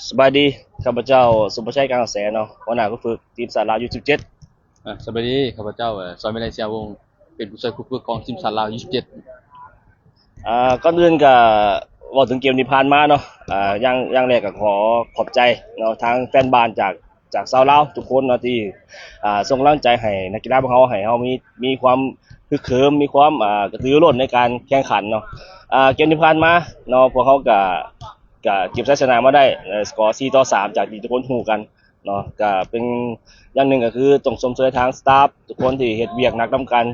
สบายดีข้าพเจ้าสุภชัยกลางกระแสเนาะหัวหน้าผู้ฝึกทีมสาราU17สวัสดีข้าพเจ้าซอยเมเลเซียวงเป็นผู้ช่วยผู้ฝึกของทีมชาติลาว27ก่อนอื่นก็เว้าถึงเกมที่ผ่านมาเนาะอย่างแรกก็ขอขอบใจเนาะทางแฟนบ้านจากชาวลาวทุกคนเนาะที่ส่งกำลังใจให้นักกีฬาพวกเราให้เฮามีความฮึกเหิมมีความกระตือรือร้นในการแข่งขันเนาะเกมที่ผ่านมาเนาะพวกเขาก็เก็บชัยชนะมาได้สกอร์4-3จากที่ทุกคนฮู้กันเนาะก็เป็นอย่างหนึ่งก็คือต้องชมเชยทางสตาฟทุกคนที่เฮ็ดเวียกหนักนำกัน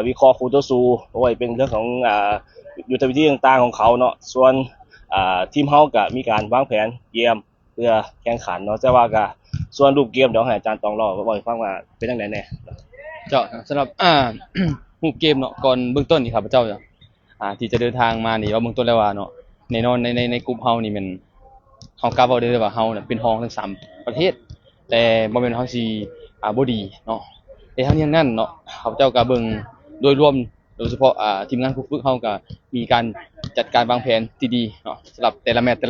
วิเคราะห์คู่ต่อสู้โอ้ยเป็นเรื่องของยุทธวิธีต่างๆของเขาเนาะส่วนทีมเฮาก็มีการวางแผนเยี่ยมเพื่อแข่งขันเนาะแต่ว่าก็ส่วนรูปเกมเดี๋ยวให้อาจารย์ตองเล่าให้ฟังว่าเป็นจังไดแน่เจ้าสำหรับรูปเกมเนาะก่อนเบื้องต้นนี่ข้าพเจ้าที่จะเดินทางมานี่ว่าเบื้องต้นแล้วว่าเนาะแน่นอนในกลุ่มเฮานี่มันเฮากล้าเว้าได้เลยว่าเฮาน่ะเป็นรองทั้ง3ประเทศแต่บ่แม่นเฮาสิบ่ดีเนาะแต่ทั้งนี้ทั้งนั้นเนาะข้าพเจ้าก็เบิ่งโดยรวมโดยเฉพาะทีมงานผู้ฝึกเฮาก็มีการจัดการวางแผนที่ดีเนาะสำหรับแต่ละแมตช์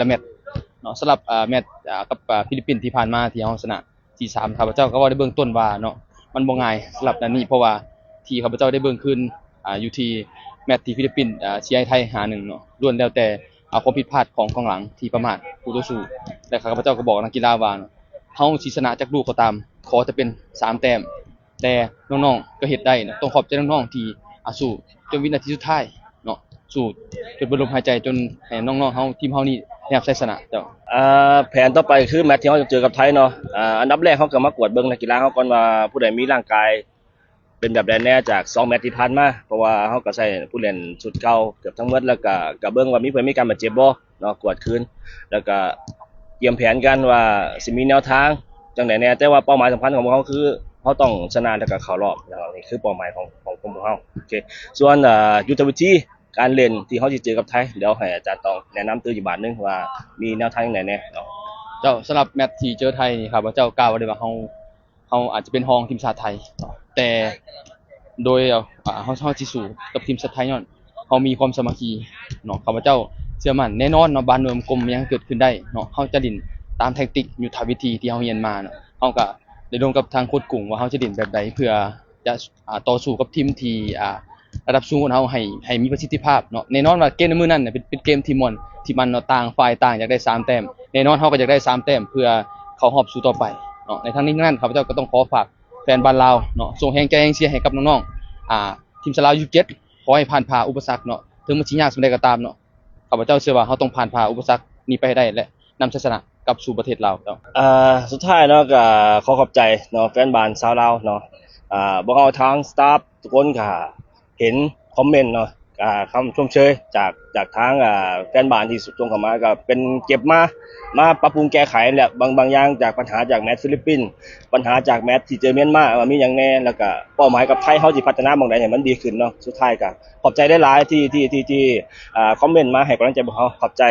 เนาะสำหรับแมตช์กับฟิลิปปินส์ที่ผ่านมาที่เฮาชนะ4-3ข้าพเจ้าก็เว้าได้เบื้องต้นว่าเนาะมันบ่ง่ายสำหรับนัดนี้เพราะว่าที่ข้าพเจ้าได้เบิ่งคืนอยู่ที่แมตช์ที่ฟิลิปปินส์เชียร์ให้ไทย5-1เนาะล้วนแล้วแต่ความผิดพลาดของกองหลังที่ประมาทคู่ต่อสู้และข้าพเจ้าก็บอกนักกีฬาว่าเฮาสิชนะจักลูกก็ตามขอจะเป็น3แต้มแต่น้องๆก็เฮ็ดได้นะต้องขอบใจน้องๆที่สู้จนวินาทีสุดท้ายเนาะสู้จนเบิดลมหายใจจนให้น้องๆเฮาทีมเฮานี่ได้รับชัยชนะเจ้าแผนต่อไปคือแมตช์ที่เฮาจะเจอกับไทยเนาะอันดับแรกเฮาก็มากวดเบิ่งนักกีฬาเฮาก่อนว่าผู้ใดมีร่างกายเป็นแบบใดแน่จาก2แมตช์ที่ผ่านมาเพราะว่าเฮาก็ใช้ผู้เล่นชุดเก่าเกือบทั้งหมดแล้วก็เบิ่งว่ามีเพิ่นมีการบาดเจ็บบ่เนาะกวดคืนแล้วก็เตรียมแผนกันว่าสิมีแนวทางจังไดแน่แต่ว่าเป้าหมายสำคัญของพวกเฮาคือเฮาต้องชนะแล้วก็เข้ารอบนะครับนี่คือเป้าหมายของพวกเฮาโอเคส่วนยุทธวิธีการเล่นที่เฮาสิเจอกับไทยเดี๋ยวให้อาจารย์ต้องแนะนำตื้ออีกบาทนึงว่ามีแนวทางจังไดแน่เนาะเจ้าสำหรับแมตช์ที่เจอไทยนี่ครับว่าเจ้ากล่าวไว้เลยว่าเฮาอาจจะเป็นรองทีมชาติไทยเนาะแต่โดยเฮาสิสู้กับทีมชาติไทยย้อนเฮามีความสามัคคีเนาะข้าพเจ้าเชื่อมั่นแน่นอนเนาะบ้านเมืองกลมยังเกิดขึ้นได้เนาะเฮาจะเล่นตามแทคติกยุทธวิธีที่เฮาเรียนมาเนาะเฮาก็ได้ร่วมกับทางโค้ชกุ้งว่าเฮาจะเล่นแบบใดเพื่อจะต่อสู้กับทีมที่ระดับสูงกว่าเฮาให้มีประสิทธิภาพเนาะแน่นอนว่าเกมในมื้อนั้นน่ะเป็นเกมที่ม่วนที่มันเนาะต่างฝ่ายต่างอยากได้3แต้มแน่นอนเฮาก็อยากได้3แต้มเพื่อเข้ารอบสู่ต่อไปเนาะในทั้งนี้ทั้งนั้นข้าพเจ้าก็ต้องขอฝากแฟนบ้านลาวเนาะส่งแรงใจแรงเชียร์ให้กับน้องๆทีมชาติลาว27ขอให้ผ่านพ้าอุปสรรคเนาะถึงมันสิยากส่ำใดก็ตามเนาะข้าพเจ้าเชื่อว่าเฮาต้องผ่านพ้าอุปสรรคนี้ไปให้ได้และนำชัยชนะกลับสู่ประเทศลาวเนาะสุดท้ายเนาะก็ขอขอบใจเนาะแฟนบ้านชาวลาวเนาะพวกเราทางสตาฟทุกคนก็เห็นคอมเมนต์เนาะคำชมเชยจากทางแฟนบ้านที่ส่งเข้ามาก็เป็นเก็บมาปรับปรุงแก้ไขแหละบางอย่างจากปัญหาจากแมตช์ฟิลิปปินส์ปัญหาจากแมตช์ที่เจอเมียนมาว่ามีหยังแน่แล้วก็เป้าหมายกับไทยเฮาสิพัฒนาบางใดให้มันดีขึ้นเนาะสุดท้ายก็ขอบใจหลายๆที่คอมเมนต์มาให้กำลังใจพวกเราขอบใจ